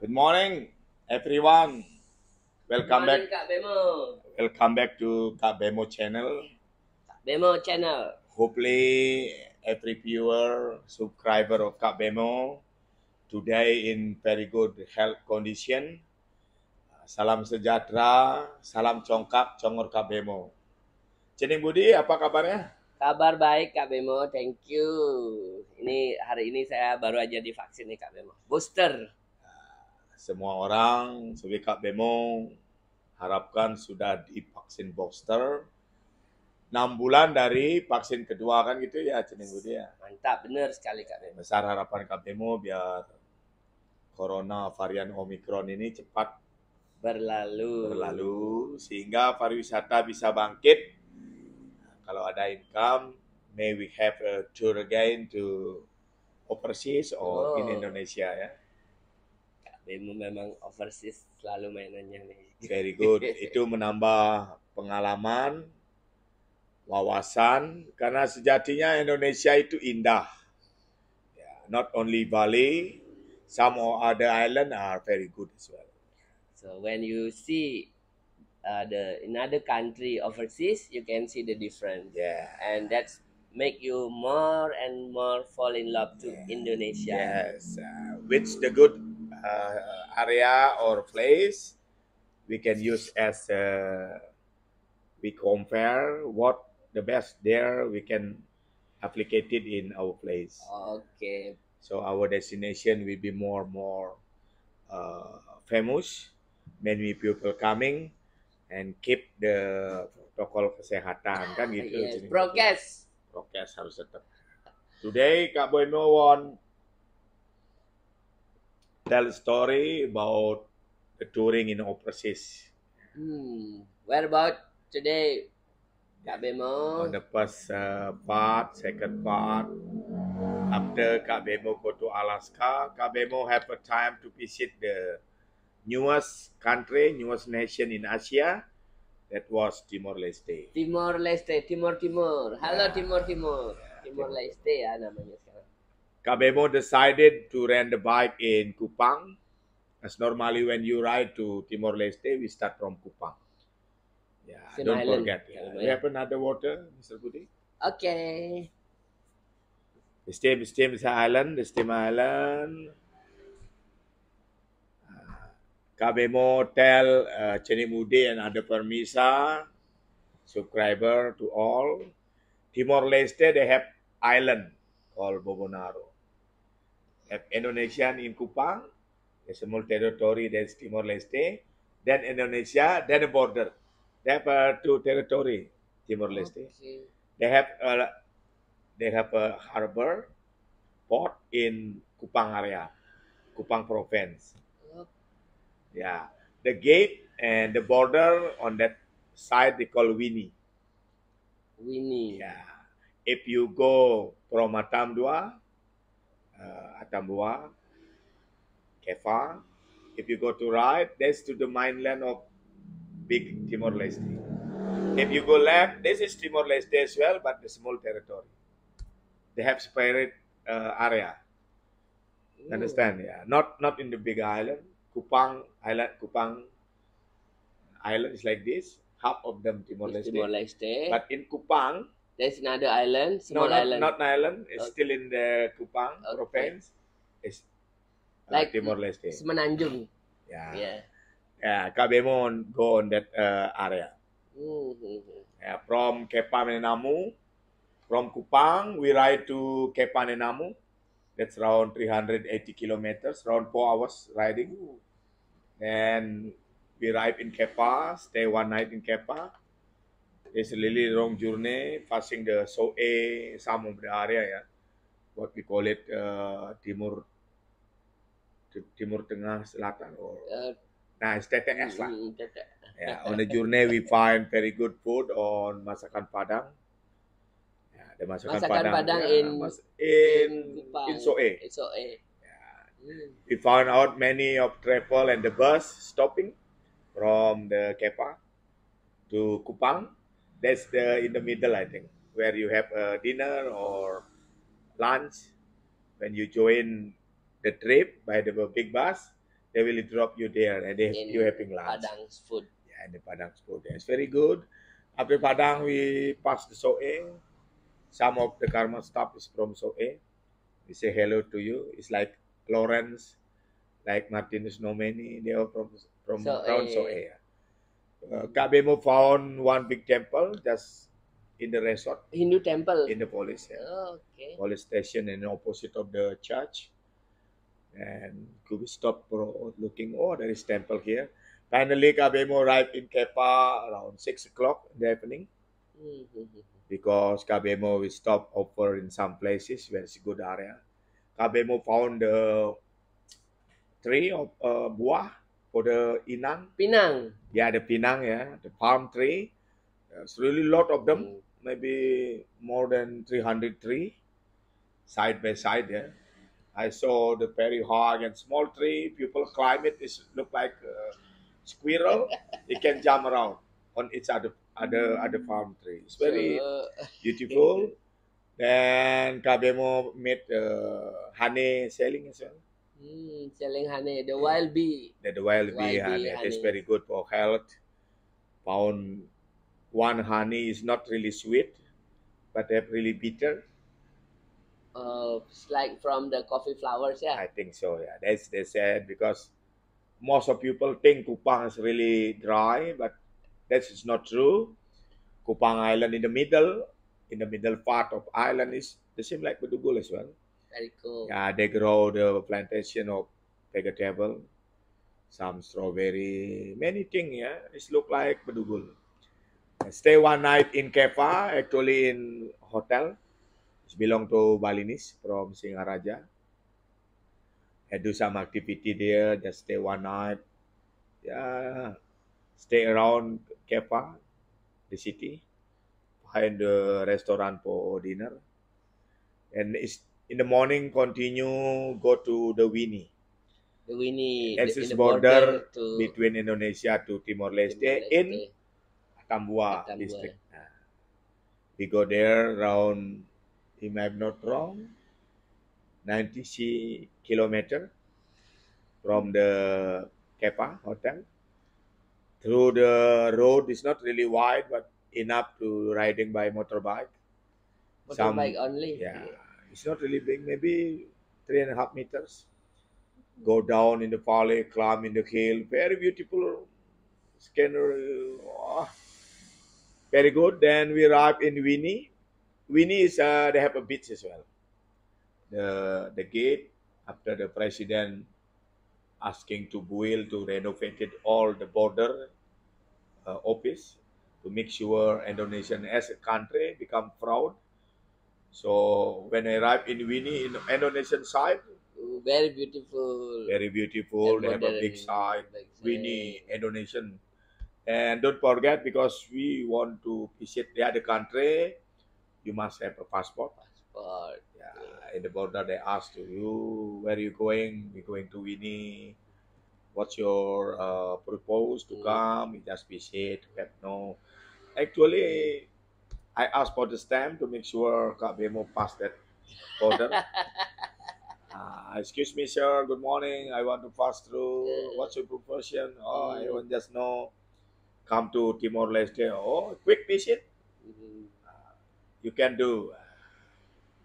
Good morning, everyone. Welcome back. Morning Kak BEMO. Welcome back to Kak BEMO channel. BEMO channel. Hopefully, every viewer, subscriber of Kak BEMO today in very good health condition. Salam sejahtera, salam congkak, congor Kak BEMO. Cening Budi, apa kabarnya? Kabar baik Kak BEMO, thank you. Ini hari ini saya baru aja divaksin nih Kak BEMO. Booster. Semua orang, sebagai Kak BEMO, harapkan sudah divaksin booster. 6 bulan dari vaksin kedua kan gitu ya, Cening Budi ya. Mantap, benar sekali Kak BEMO. Besar harapan Kak BEMO biar corona varian Omicron ini cepat berlalu sehingga pariwisata bisa bangkit. Kalau ada income, may we have a tour again to overseas or in Indonesia ya. Kak BEMO memang overseas selalu mainannya nih. Very good. Itu menambah pengalaman, wawasan, karena sejatinya Indonesia itu indah. Not only Bali, some other island are very good as well. So when you see in other country overseas, you can see the difference. Yeah. And that's make you more and more fall in love to Indonesia. Yes. Which the good area or place we can use as we compare what the best there we can applicate it in our place. Okay. So our destination will be more famous. Many people coming and keep the protokol kesehatan kan gitu. Yes, prokes harus tetap. Today Kak Boymo want tell a story about the touring in overseas. Where about today, Kak BEMO? On the first part, second part, after Kak BEMO go to Alaska, Kak BEMO have a time to visit the newest country, newest nation in Asia. That was Timor Leste. Timor Leste, Timor. Halo Timor. Timor Leste ya namanya sekarang. Kak BEMO decided to rent the bike in Kupang. As normally when you ride to Timor Leste, we start from Kupang. Yeah, Same don't island. forget. Yeah. We have another water, Mr. Budi. Okay. The same island. Kak BEMO tell Cenimudi and other permisa, subscriber to all. Timor Leste, they have island called Bobonaro. Have Indonesian in Kupang, a small territory, that's Timor Leste. Then Indonesia, then a border. They have two territory, Timor Leste. Okay. They have a harbor, port in Kupang area, Kupang province. Yeah, the gate and the border on that side they call Winnie. Yeah, if you go from Atambua, Kefa, if you go to right, that's to the mainland of Big Timor Leste. If you go left, this is Timor Leste as well, but the small territory. They have separate area. Understand? Yeah, not in the big island. Kupang Island is like this. Half of them Timor Leste. But in Kupang, there's another island, island. Not an island. It's still in the Kupang province. It's like Timor Leste. Semenanjung. Yeah. Kak BEMO go on that area. Yeah, from Kefamenanu, from Kupang, we ride to Kefamenanu. That's around 380 kilometers, around 4 hours riding. And we arrive in Kepa, stay one night in Kepa. It's a really long journey, passing the Soe, some of the area, yeah. What we call it, Timur Tengah Selatan, or it's TTS lah. Yeah, on the journey we find very good food on masakan Padang. The masakan Padang in Soe. We found out many of travel and the bus stopping from the Kepa to Kupang. That's in the middle, I think, where you have a dinner or lunch when you join the trip by the big bus. they will drop you there and you having lunch. Padang's food. Yeah, in the Padang's food. Yeah, it's very good. After Padang, we pass the Soe. Some of the Karma staff is from Soe. We say hello to you. It's like Lawrence, like Martinez Nomeni. They are from around Soe. Kak Bemo found one big temple just in the resort. Hindu temple. In the police. Yeah. Oh, okay. Police station in the opposite of the church. And could we stop for looking? Oh, there is temple here. Finally, Kak Bemo arrived in Kepa around 6 o'clock in the evening. Because Kak Bemo will stop over in some places where it's a good area. Kak Bemo found the tree of buah for the inang. Pinang. Yeah, the pinang, yeah, the palm tree. There's really a lot of them, maybe more than 300 trees, side by side, yeah. I saw the very high and small tree. People climb it. It look like a squirrel. It can jump around on its other palm tree. It's very beautiful. Then Kak Bemo made honey selling as well. Selling honey, the wild bee. The wild bee honey. It's very good for health. Found one honey is not really sweet, but they're really bitter. It's like from the coffee flowers, yeah. I think so, yeah. That's they said because most of people think Kupang is really dry, but that's not true. Kupang Island in the middle part of island is the same like Bedugul as well. Very cool. Yeah, they grow the plantation of vegetable, some strawberry, many things. Yeah, it look like Bedugul. I stay one night in Kepa, actually in hotel. It belong to Balinese from Singaraja. I do some activity there, just stay one night. Yeah, stay around Kepa, the city, find the restaurant for dinner. And it's in the morning, continue, go to the Winnie. The Winnie, It's in the border to between Indonesia to Timor Leste in Tambua district. We go there around, if I'm not wrong, 90 kilometer from the Kepa hotel. Through the road is not really wide, but enough to riding by motorbike. Motorbike only? Yeah. It's not really big, maybe 3.5 meters. Go down in the valley, climb in the hill. Very beautiful scenery. Oh, very good. Then we arrive in Winnie. Winnie is they have a beach as well. The gate after the president asking to Buil to renovate it all the border office to make sure Indonesian as a country become proud. So when I arrived in Winnie in Indonesian side, very beautiful. Very beautiful. They have a big side. Winnie Indonesian. And don't forget, because we want to visit the other country, you must have a passport. Yeah. In the border, they ask you, where are you going? We're going to Winnie. What's your propose to come? You just visit. No. Actually, I asked for the stamp to make sure Kak Bemo pass that border. Excuse me, sir. Good morning. I want to pass through. What's your profession? Oh, I want just know. Come to Timor Leste. Oh, quick visit. You can do.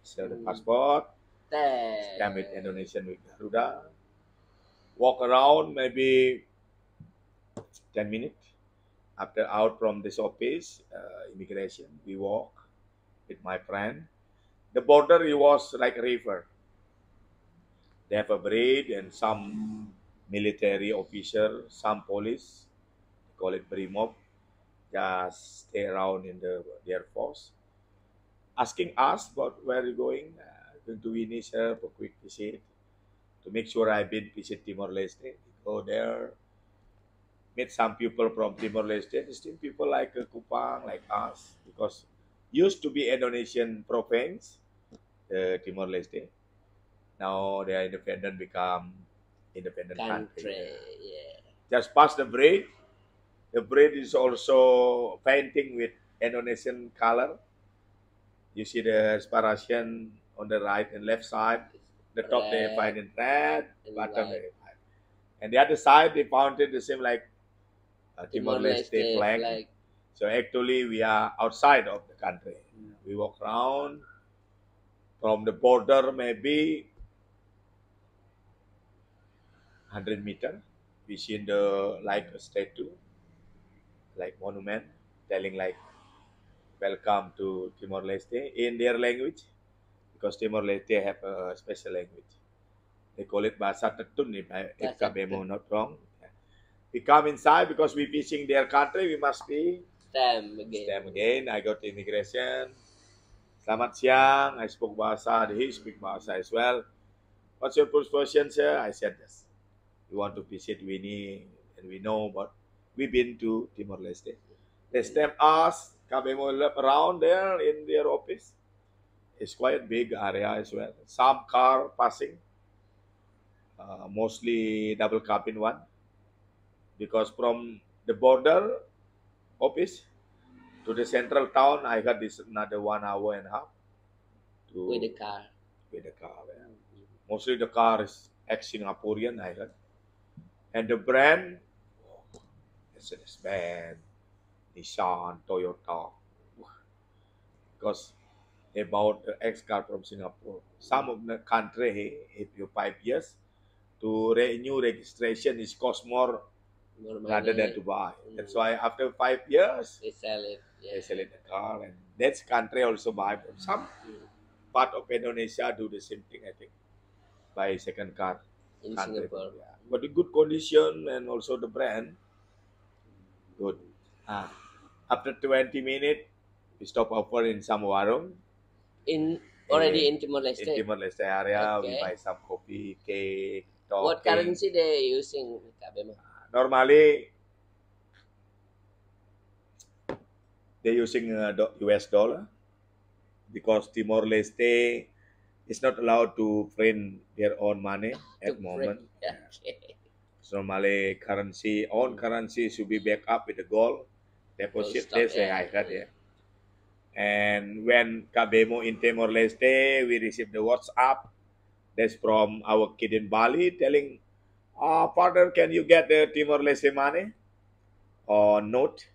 Sell the passport. Stamp it Indonesian with Garuda. Walk around maybe 10 minutes. After out from this office, immigration, we walk with my friend. The border it was like a river. They have a bridge and some military officer, some police, they call it BEMO, just stay around in the Air Force, asking us about where are you going. Going to Winnie, sir, for quick visit to make sure I've been visit Timor Leste. Go there, meet some people from Timor Leste. Still people like Kupang, like us, because used to be Indonesian province, Timor Leste. Now they are independent, become independent country. Yeah. Just past the bridge. The bridge is also painting with Indonesian color. You see the separation on the right and left side. The top they find in red, bottom they find. And the other side, they found it the same like Timor Leste Timor-Leste flag. flag. So actually, we are outside of the country. We walk around from the border, maybe 100 meter. We see the like a statue, like monument, telling like welcome to Timor Leste in their language, because Timor Leste have a special language. They call it Bahasa Tetun if Kabemo not wrong. We come inside because we fishing their country. We must be Stamp again. stamp again. I got immigration. Selamat siang. I spoke Bahasa. He speak Bahasa as well. What's your first question, sir? I said yes. We want to visit Winnie, and we know, but we've been to Timor Leste. They stamp us. Kabemo around there in their office. It's quite a big area as well. Some car passing, mostly double cabin one, because from the border office to the central town, I got this another 1 hour and a half to With the car. with the car. Yeah. Mostly the car is ex-Singaporean, I heard. And the brand, Mercedes-Benz, Nissan, Toyota, because they bought the X car from Singapore. Some of the country, if you 5 years, to renew registration is cost more rather than to buy. That's why after 5 years, They sell it. they sell it the car, and that's country also buy. Some part of Indonesia do the same thing, I think, buy second car. In Country. Singapore. Yeah. But the good condition and also the brand, good. After 20 minutes, we stop over in some warung. Already in Timor In Leste. Timor Leste area, we Okay. buy some coffee, cake, What talking. currency they using, Kabemo? Normally, they're using US dollar, because Timor Leste is not allowed to print their own money at the moment. Okay. So normally, own currency should be backed up with the gold deposit. Gold stock, They say, I heard, yeah. And when Kabemo in Timor Leste, we received the WhatsApp. That's from our kid in Bali telling, partner, can you get the Timor Leste money or note?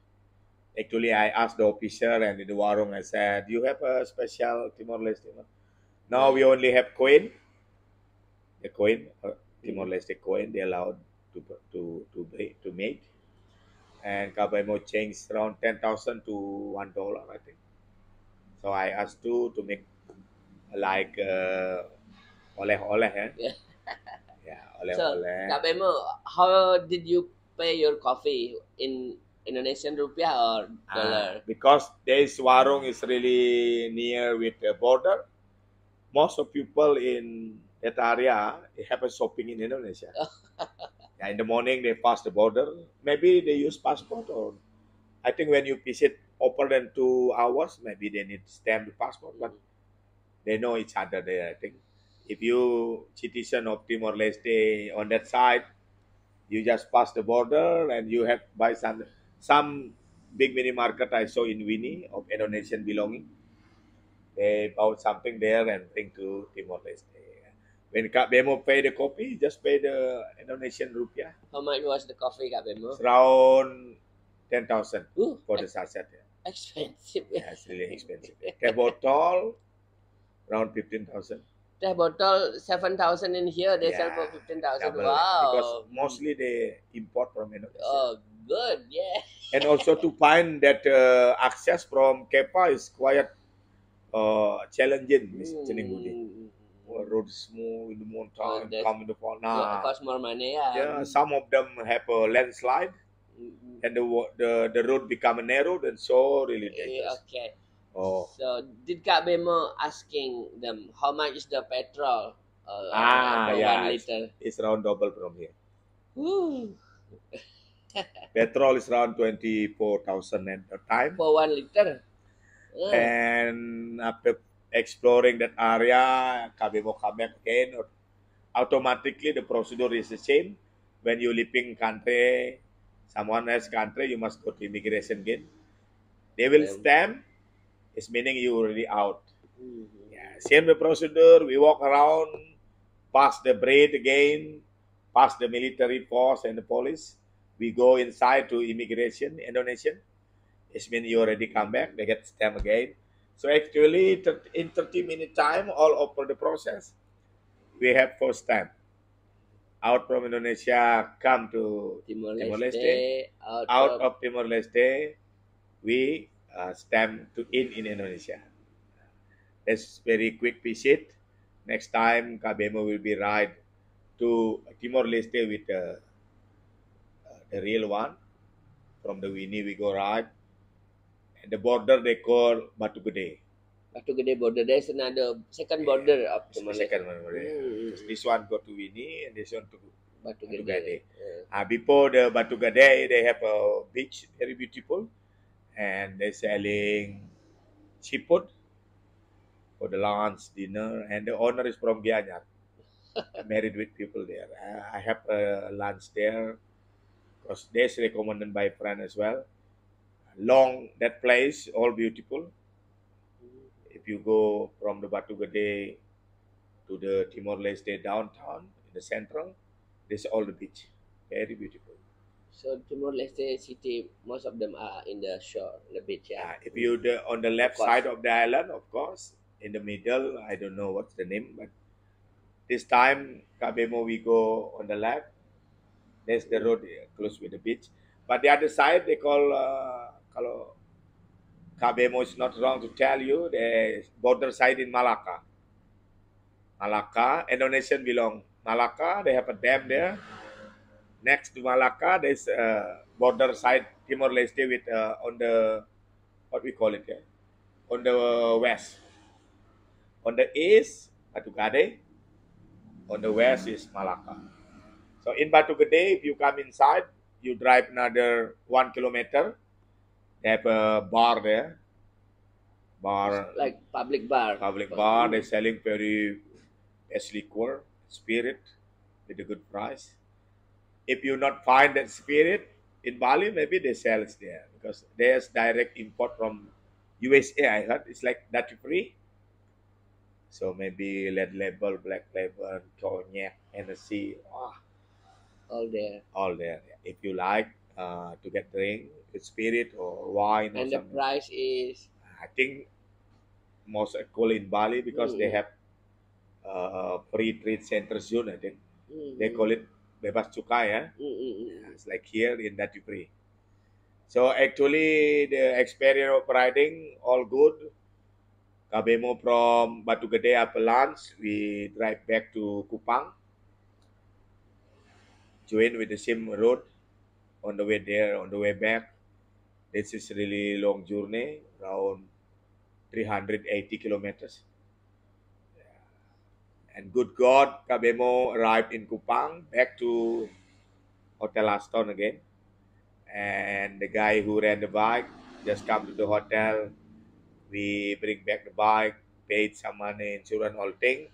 Actually, I asked the officer and in the warung, I said, you have a special Timor Leste money? No, we only have coin. The coin, Timor Leste coin, they allowed to make. And Kabemo changed around 10,000 to $1, I think. So I asked to make like oleh-oleh, eh? Yeah. Yeah, So, oleh-oleh. Kabemo, how did you pay your coffee in Indonesian rupiah or dollar? Because this warung is really near with the border, most of people in that area they have a shopping in Indonesia. Yeah, in the morning they pass the border. Maybe they use passport, or I think when you visit over than 2 hours, maybe they need to stamp the passport, but they know each other there, I think. If you citizen of Timor Leste on that side, you just pass the border and you have buy some big mini market I saw in Winnie of Indonesian belonging. They bought something there and bring to Timor Leste. When Kak Bemo pay the coffee, just pay the Indonesian rupiah. How much was the coffee, Kabemo? It's around 10,000 for the sachet. Expensive. Yeah, it's really expensive. Teh botol, around 15,000. Teh bottle 7,000 in here. They sell for 15,000. Double. Wow. Because mostly they import from Indonesia. Oh, good. Yeah. And also to find that access from Kepa is quite challenging, Mr. Budi. Road is smooth in the mountain, come in the fall. Yeah, cost more money. Yeah, some of them have a landslide, and the road become narrow, and so really dangerous. Okay. Oh. So did Kak Bemo asking them how much is the petrol? For yeah, 1 liter. it's around double from here. Woo. Petrol is around 24,000 at the time. For 1 liter. And after exploring that area, Kabemo come back again. Automatically, the procedure is the same. When you leaving country, someone else country, you must go to immigration again. They will stamp. It's meaning you already out. Yeah, same the procedure. We walk around, pass the braid again, past the military force and the police. We go inside to immigration, Indonesian. It means you already come back, they get stamp again. So actually, in 30-minute time, all over the process, we have first stamp. Out from Indonesia, come to Timor Timor Leste, Leste. Out of Timor Leste, we stamp to in Indonesia. That's very quick visit. Next time, KBMO will be ride to Timor Leste with the real one. From the Winnie, we go ride. And the border they call Batu Gede. Batu Gede border. There's another second border of Timor Leste. Second one. This one go to Winnie and this one to Batu Batu Gede. Gede. Before the Batu Gede, they have a beach, very beautiful. And they're selling seafood for the lunch, dinner. And the owner is from Gianyar. Married with people there. I have a lunch there because that's recommended by friend as well. Long that place, all beautiful. If you go from the Batu Gede to the Timor Leste downtown in the central, this all the beach, very beautiful. So Timor Leste city, most of them are in the shore, the beach. Yeah. If you on the left side of the island, of course, in the middle, I don't know what's the name, but this time KBMO we go on the left. There's the road close with the beach, but the other side they call kalau KBMO is not wrong to tell you the border side in Malacca. Malacca, Indonesian belong Malacca. They have a dam there. Next to Malacca, there's border side Timor Leste with on the what we call it here, on the west. On the east, Batu Gede. On the west is Malacca. So in Batu Gede, if you come inside, you drive another 1 kilometer. They have a bar there. Bar like public bar. Public bar. They're selling very best liquor, spirit, with a good price. If you not find that spirit in Bali, maybe they sell it there because there's direct import from USA. I heard it's like duty free. So maybe Red Label, Black Label, Cognac, Hennessy, all there. All there. If you like to get drink with spirit or wine, and or the something. Price is, I think most cool in Bali because they have free trade center zone. I think they call it bebas cukai. It's like here in duty free. So actually the experience of riding all good. KBMO from Batu Gede after lunch, we drive back to Kupang. Join with the same road on the way there, on the way back. This is really long journey, around 380 kilometers. And good God, KBMO arrived in Kupang, back to Hotel Aston again. And the guy who ran the bike just come to the hotel. We bring back the bike, paid some money, insurance, all thing.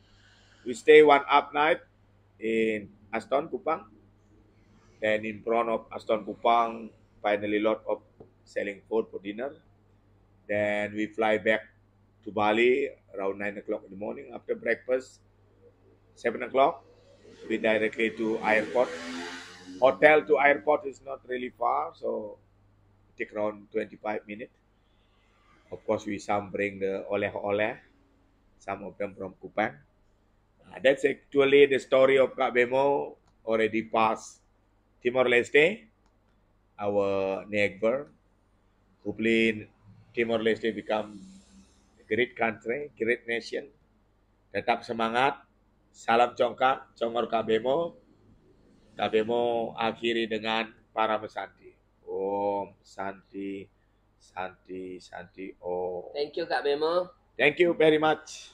We stay one up night in Aston, Kupang. Then in front of Aston, Kupang, finally lot of selling food for dinner. Then we fly back to Bali around 9 o'clock in the morning. After breakfast, 7 o'clock, we directly to airport. Hotel to airport is not really far, so it take around 25 minutes. Of course, we some bring the oleh-oleh, some of them from Kupang. That's actually the story of Kak Bemo, already past Timor Leste, our neighbor. Hopefully, Timor Leste become a great country, great nation. Tetap semangat. Salam congkak, congor Kak Bemo. Kak Bemo akhiri dengan para pesanti. Om Santi, Santi, Santi, Om. Thank you Kak Bemo. Thank you very much.